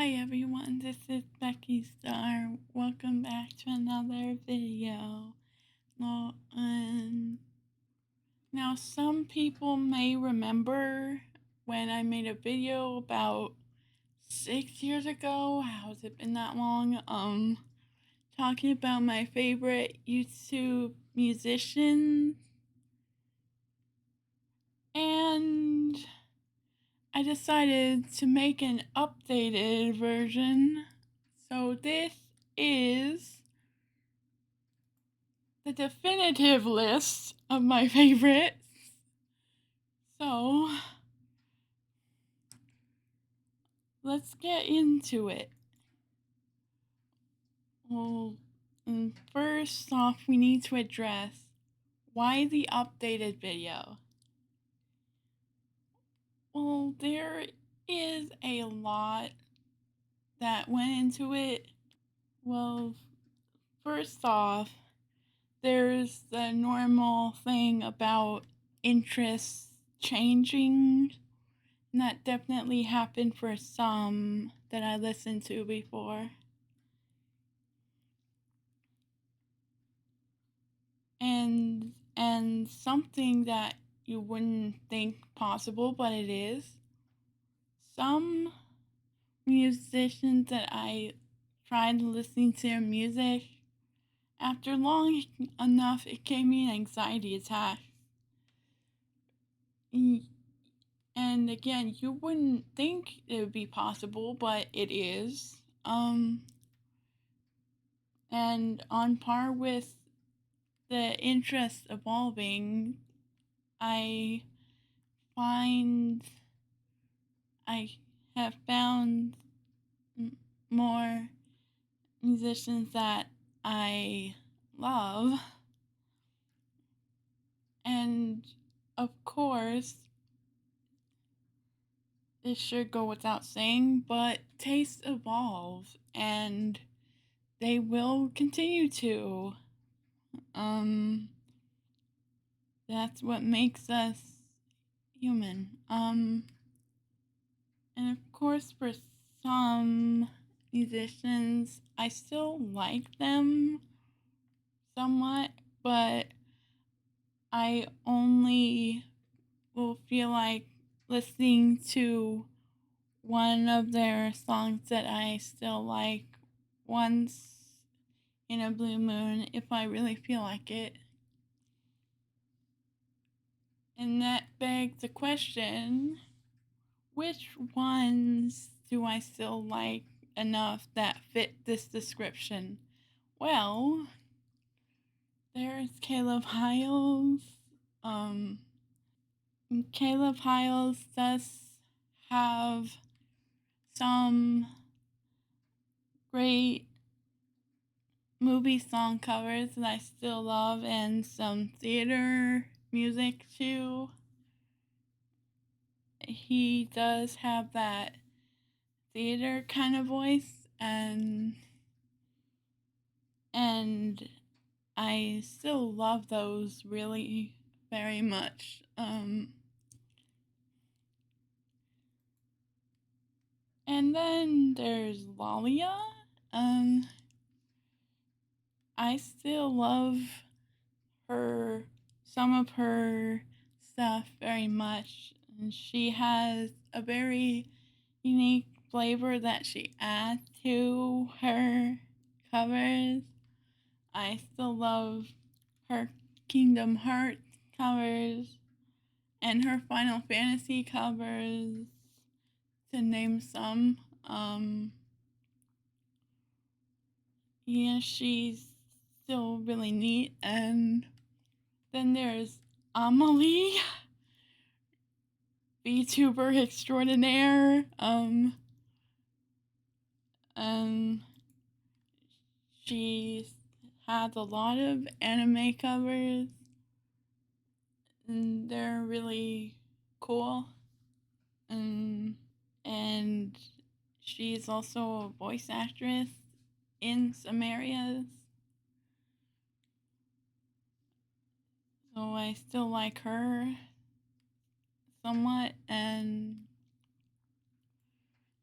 Hi everyone, this is Becky Star. Welcome back to another video. Now some people may remember when I made a video about 6 years ago. How has it been that long? Talking about my favorite YouTube musicians. And I decided to make an updated version. So this is the definitive list of my favorites. So let's get into it. Well, first off, we need to address why the updated video. Well, there is a lot that went into it. Well, first off, there's the normal thing about interests changing. And that definitely happened for some that I listened to before. And something that you wouldn't think possible, but it is. Some musicians that I tried listening to their music, after long enough, it gave me an anxiety attack. And again, you wouldn't think it would be possible, but it is. And on par with the interest evolving, I have found more musicians that I love. And of course, it should go without saying, but tastes evolve and they will continue to. That's what makes us human. And of course, for some musicians, I still like them somewhat, but I only will feel like listening to one of their songs that I still like once in a blue moon if I really feel like it. And that begs the question, which ones do I still like enough that fit this description? Well, there's Caleb Hyles. Caleb Hyles does have some great movie song covers that I still love and some theater music too. He does have that theater kind of voice, and I still love those really very much. And then there's Lalia. I still love some of her stuff very much. And she has a very unique flavor that she adds to her covers. I still love her Kingdom Hearts covers and her Final Fantasy covers, to name some. Yeah, she's still really neat. And then there's Amelie, VTuber extraordinaire. She has a lot of anime covers, and they're really cool. And she's also a voice actress in some areas. So I still like her somewhat. And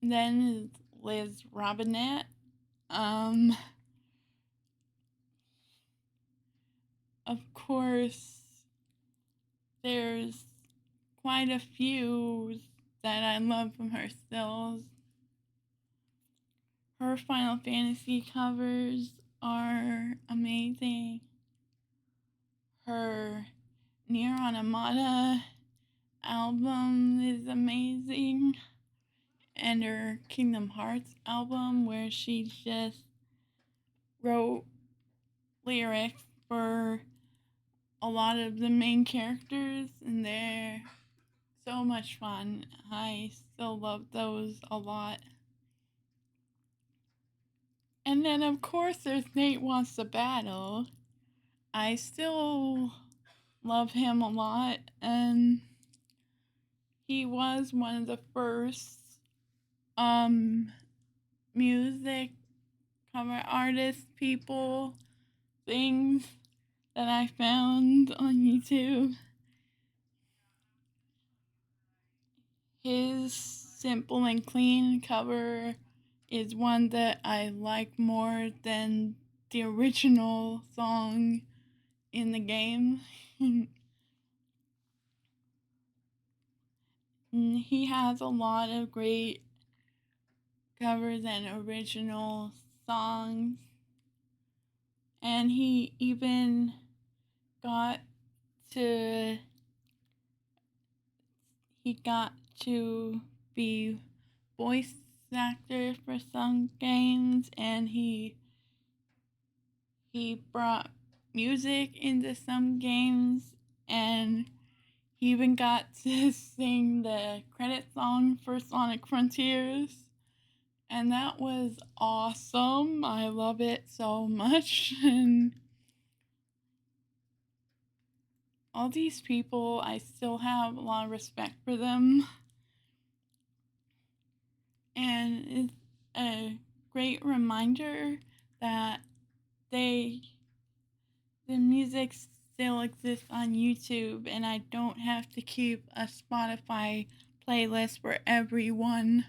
then Liz Robinette. Um, of course, there's quite a few that I love from her stills. Her Final Fantasy covers are amazing. Her Nier Automata album is amazing. And her Kingdom Hearts album, where she just wrote lyrics for a lot of the main characters, and they're so much fun. I still love those a lot. And then, of course, there's Nate Wants to Battle. I still love him a lot, and he was one of the first music cover artist people things that I found on YouTube. His Simple and Clean cover is one that I like more than the original song in the game. He has a lot of great covers and original songs. And he even got to be voice actor for some games, and he brought music into some games, and he even got to sing the credit song for Sonic Frontiers, and that was awesome. I love it so much. And all these people, I still have a lot of respect for them, and it's a great reminder that the music still exists on YouTube, and I don't have to keep a Spotify playlist for everyone.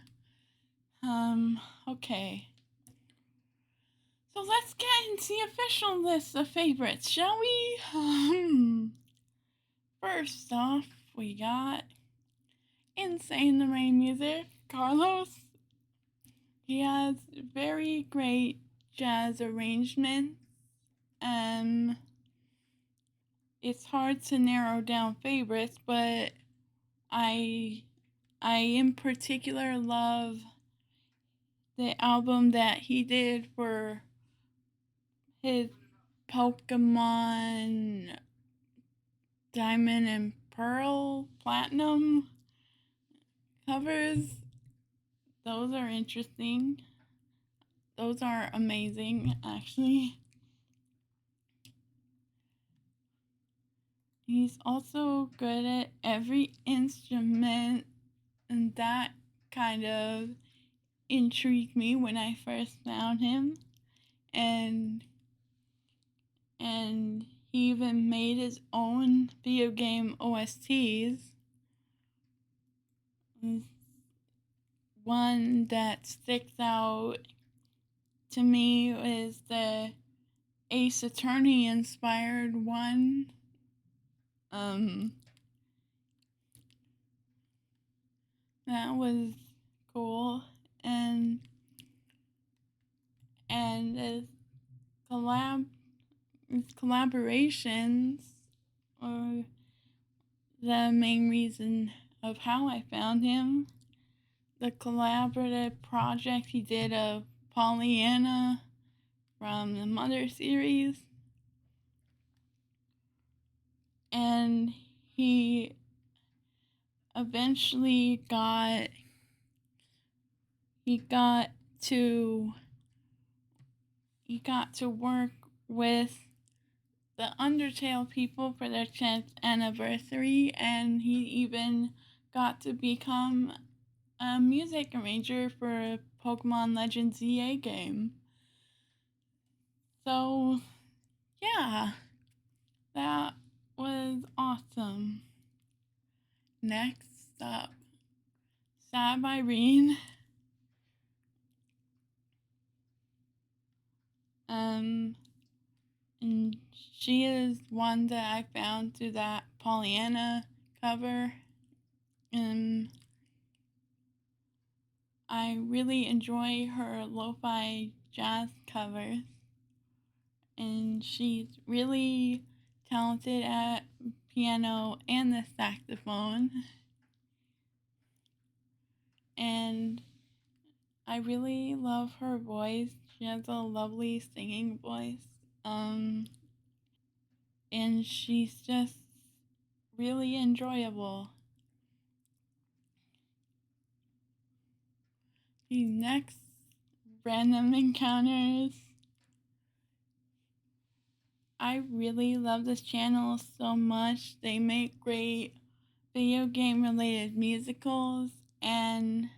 Okay. So let's get into the official list of favorites, shall we? First off, we got Insane the Rain music, Carlos. He has very great jazz arrangements. It's hard to narrow down favorites, but I in particular love the album that he did for his Pokemon Diamond and Pearl Platinum covers. Those are interesting. Those are amazing, actually. He's also good at every instrument, and that kind of intrigued me when I first found him. And he even made his own video game OSTs. One that sticks out to me is the Ace Attorney inspired one. That was cool, and his collaborations are the main reason of how I found him. The collaborative project he did of Pollyanna from the Mother series, and he eventually got to work with the Undertale people for their 10th anniversary, and he even got to become a music arranger for a Pokemon Legends EA game. So, yeah, that was awesome. Next up, Sab Irene. Um, and she is one that I found through that Pollyanna cover. And I really enjoy her lo-fi jazz covers. And she's really talented at piano and the saxophone. And I really love her voice. She has a lovely singing voice. And she's just really enjoyable. The next random encounters. I really love this channel so much. They make great video game related musicals, and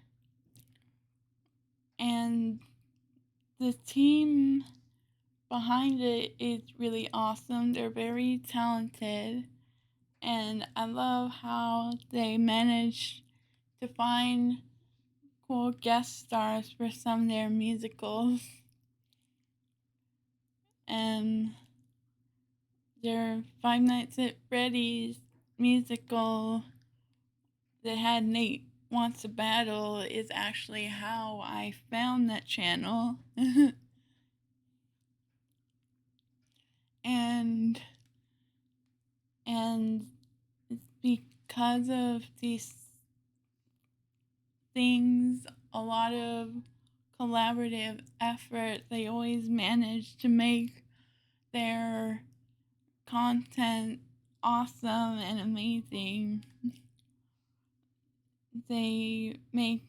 the team behind it is really awesome. They're very talented, and I love how they manage to find cool guest stars for some of their musicals. And their Five Nights at Freddy's musical that had Nate Wants a Battle is actually how I found that channel. and and it's because of these things, a lot of collaborative effort, they always manage to make their content awesome and amazing. They make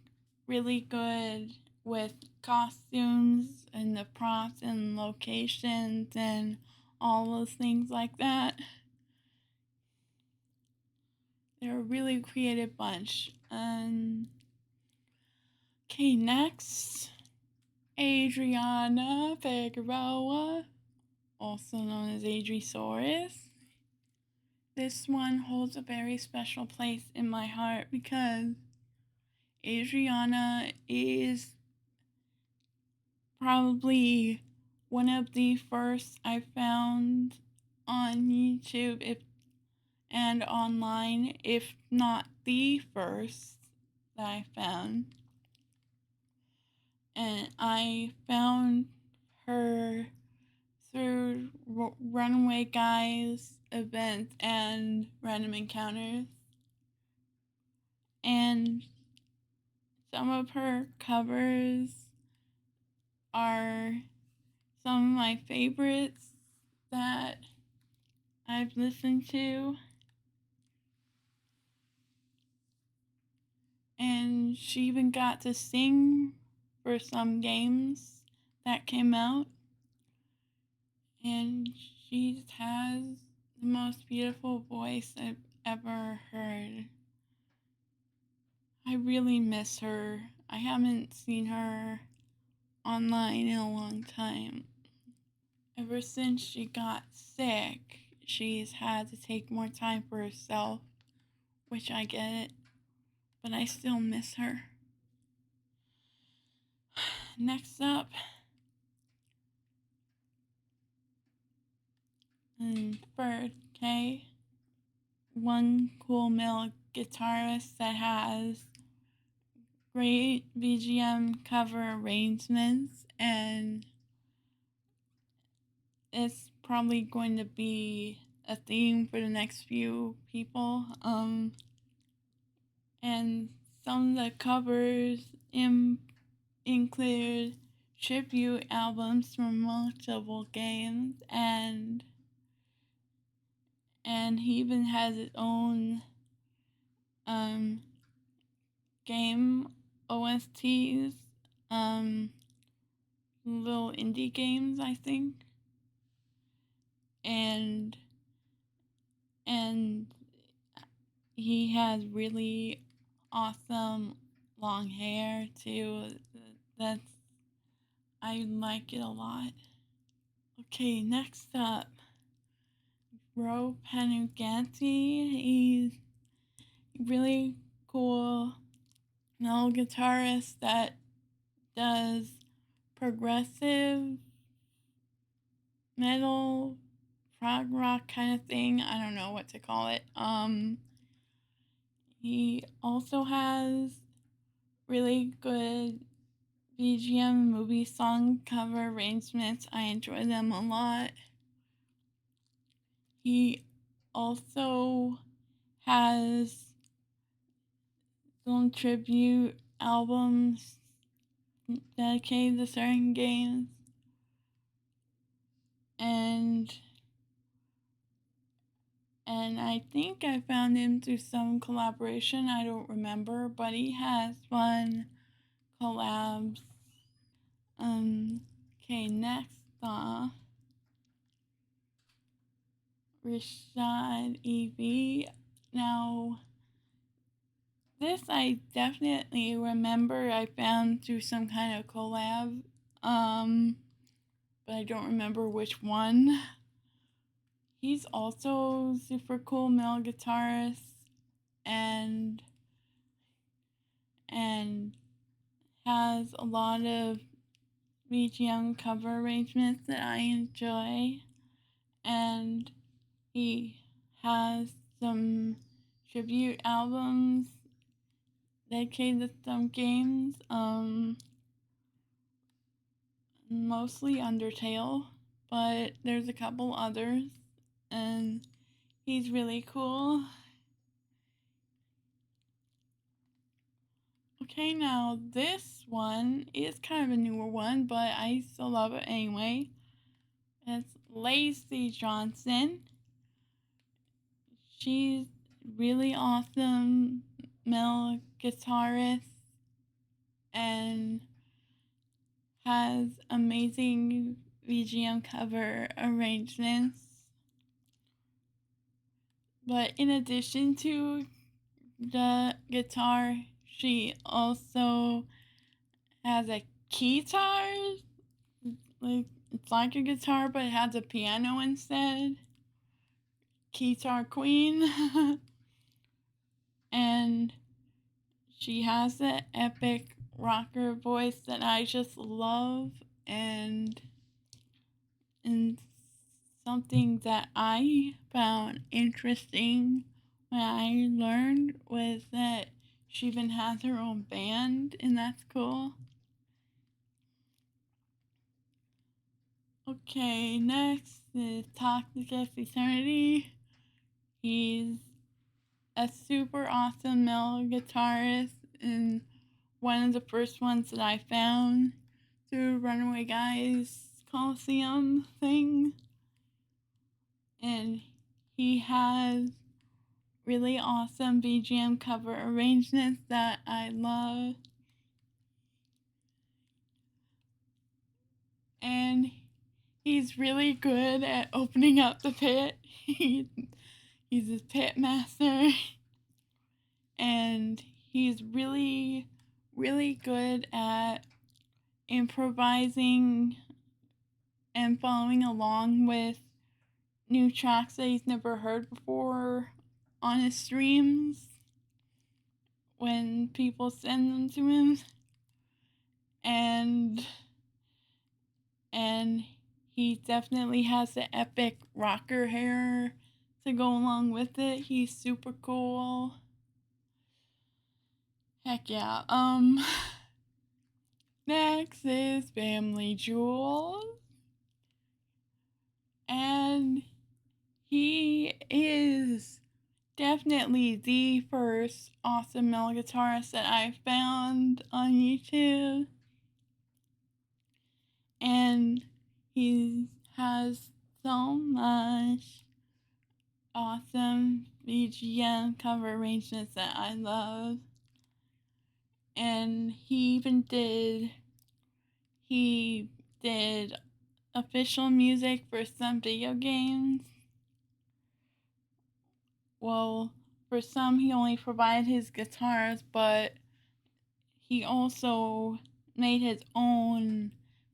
really good with costumes and the props and locations and all those things like that. They're a really creative bunch. Okay, next, Adriana Figueroa, also known as Adrisaurus. This one holds a very special place in my heart because Adriana is probably one of the first I found on YouTube and online, if not the first that I found. And I found her through Runaway Guys events and random encounters. And some of her covers are some of my favorites that I've listened to. And she even got to sing for some games that came out. And she has the most beautiful voice I've ever heard. I really miss her. I haven't seen her online in a long time. Ever since she got sick, she's had to take more time for herself, which I get it, but I still miss her. Next up, Bird K, one cool male guitarist that has great BGM cover arrangements, and it's probably going to be a theme for the next few people. And some of the covers include tribute albums from multiple games, and he even has his own game OSTs, little indie games, I think. And he has really awesome long hair too. That's I like it a lot. Okay, next up, Bro Panuganti. He's really cool metal guitarist that does progressive metal, prog rock kind of thing. I don't know what to call it. He also has really good BGM movie song cover arrangements. I enjoy them a lot. He also has some tribute albums dedicated to certain games. And I think I found him through some collaboration. I don't remember, but he has fun collabs. Okay, next Rashad EV. Now, this I definitely remember I found through some kind of collab, but I don't remember which one. He's also super cool male guitarist and has a lot of BGM cover arrangements that I enjoy, and he has some tribute albums dedicated to some games, mostly Undertale, but there's a couple others, and he's really cool. Okay, now this one is kind of a newer one, but I still love it anyway. It's Lacey Johnson. She's really awesome male guitarist and has amazing VGM cover arrangements. But in addition to the guitar, she also has a keytar. Like, it's like a guitar, but it has a piano instead. Keytar Queen. And she has the epic rocker voice that I just love, and something that I found interesting when I learned was that she even has her own band, and that's cool. Okay, next is Toxic Eternity. He's a super awesome male guitarist and one of the first ones that I found through Runaway Guys Coliseum thing. And he has really awesome BGM cover arrangements that I love. And he's really good at opening up the pit. He's a pit master. And he's really, really good at improvising and following along with new tracks that he's never heard before on his streams when people send them to him. And he definitely has the epic rocker hair to go along with it. He's super cool. Heck yeah. Next is Family Jewels. And he is definitely the first awesome male guitarist that I found on YouTube. And he has so much awesome BGM cover arrangements that I love. And he did official music for some video games. Well, for some he only provided his guitars, but he also made his own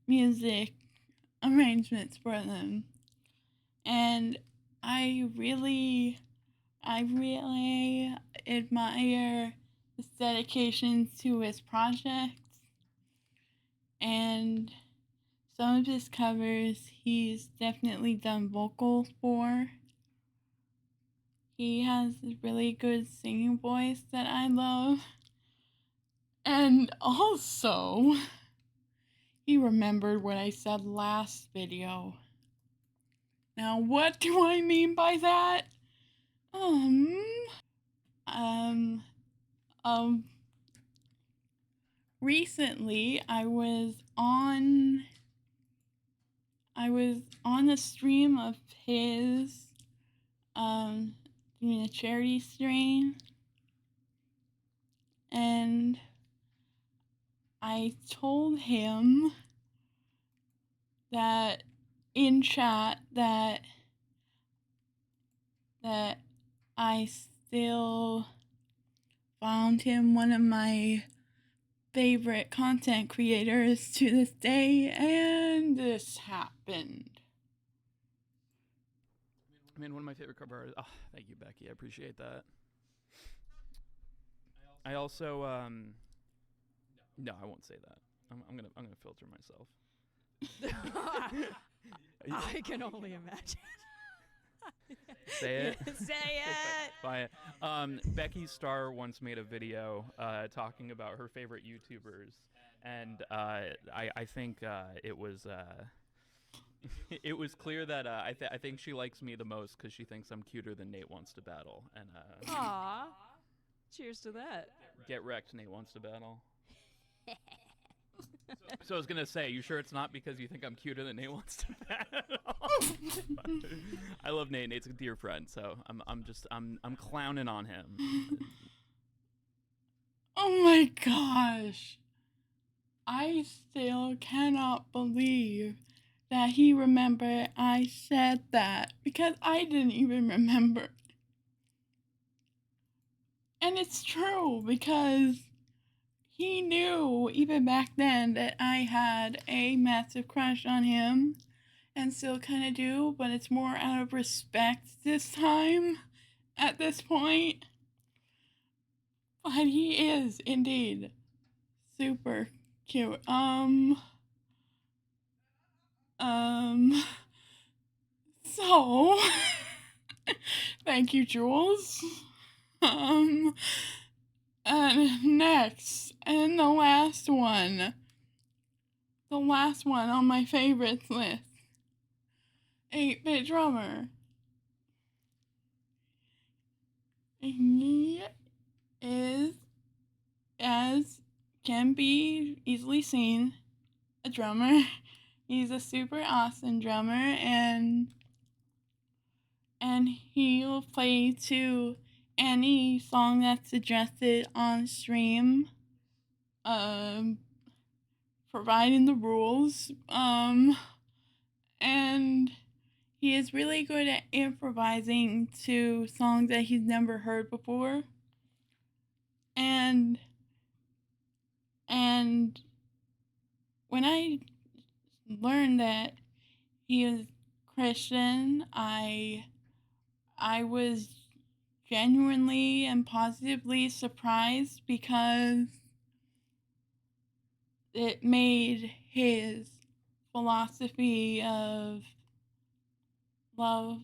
music arrangements for them. And I really admire his dedication to his projects and some of his covers he's definitely done vocals for. He has a really good singing voice that I love. And also, he remembered what I said last video. Now, what do I mean by that? Um, recently I was on a stream of his, doing a charity stream, and I told him that in chat that I still found him one of my favorite content creators to this day, and this happened. I mean, one of my favorite cover artists. Oh, thank you, Becky. I appreciate that. I also, no, I won't say that. I'm gonna filter myself. I can only imagine. Say it. Say it. Buy it. Becky Starr once made a video talking about her favorite YouTubers, and I think it was it was clear that I think she likes me the most because she thinks I'm cuter than Nate Wants to Battle. And Aw. Cheers to that. get wrecked, Nate Wants to Battle. So I was gonna say, you sure it's not because you think I'm cuter than Nate Wants to Battle? I love Nate. Nate's a dear friend, so I'm clowning on him. Oh my gosh. I still cannot believe that he remembered I said that, because I didn't even remember. And it's true, because he knew even back then that I had a massive crush on him, and still kind of do, but it's more out of respect this time, at this point. But he is indeed super cute. So, thank you, Jules. And next, and the last one on my favorites list, 8-Bit Drummer. He is, as can be easily seen, a drummer. He's a super awesome drummer, and he'll play to any song that's suggested on stream, providing the rules, and he is really good at improvising to songs that he's never heard before, and when I learned that he is Christian, I was genuinely and positively surprised, because it made his philosophy of love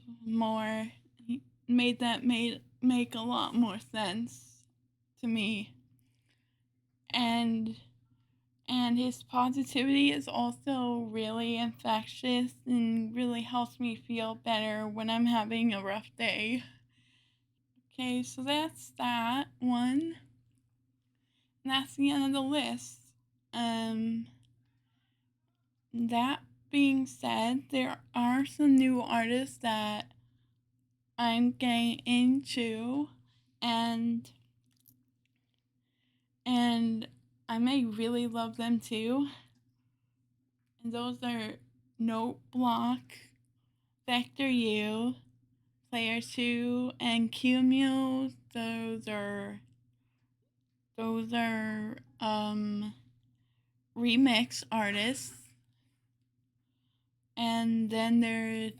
make a lot more sense to me, and his positivity is also really infectious and really helps me feel better when I'm having a rough day. Okay, so that's that one. And that's the end of the list. That being said, there are some new artists that I'm getting into, and I may really love them too. And those are Note Block, Vector U, Player 2, and Qmu. Those are remix artists. And then there's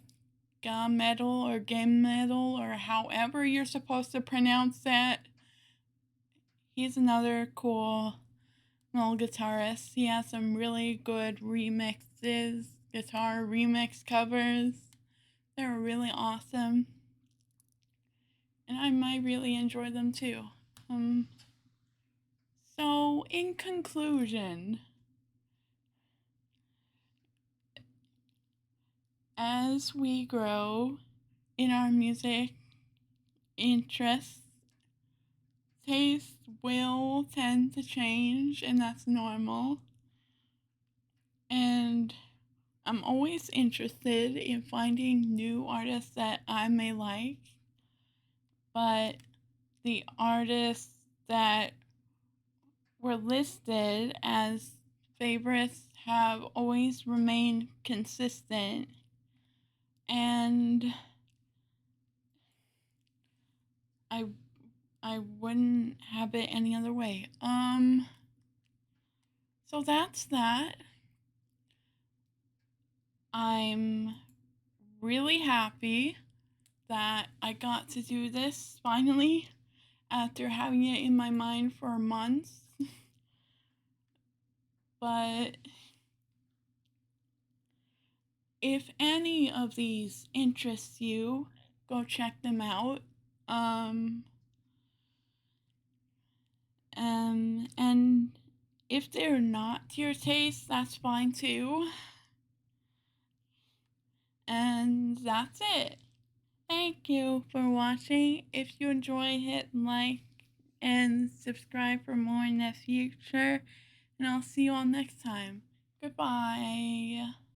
Ga Metal or Game Metal, or however you're supposed to pronounce that. He's another cool guitarist. He has some really good remixes, guitar remix covers. They're really awesome. And I might really enjoy them too. So, in conclusion, as we grow in our music interests, tastes will tend to change, and that's normal. And I'm always interested in finding new artists that I may like, but the artists that were listed as favorites have always remained consistent, and I I wouldn't have it any other way. So that's that. I'm really happy that I got to do this finally after having it in my mind for months. But if any of these interest you, go check them out. And if they're not to your taste, that's fine too. And that's it. Thank you for watching. If you enjoy, hit like and subscribe for more in the future. And I'll see you all next time. Goodbye.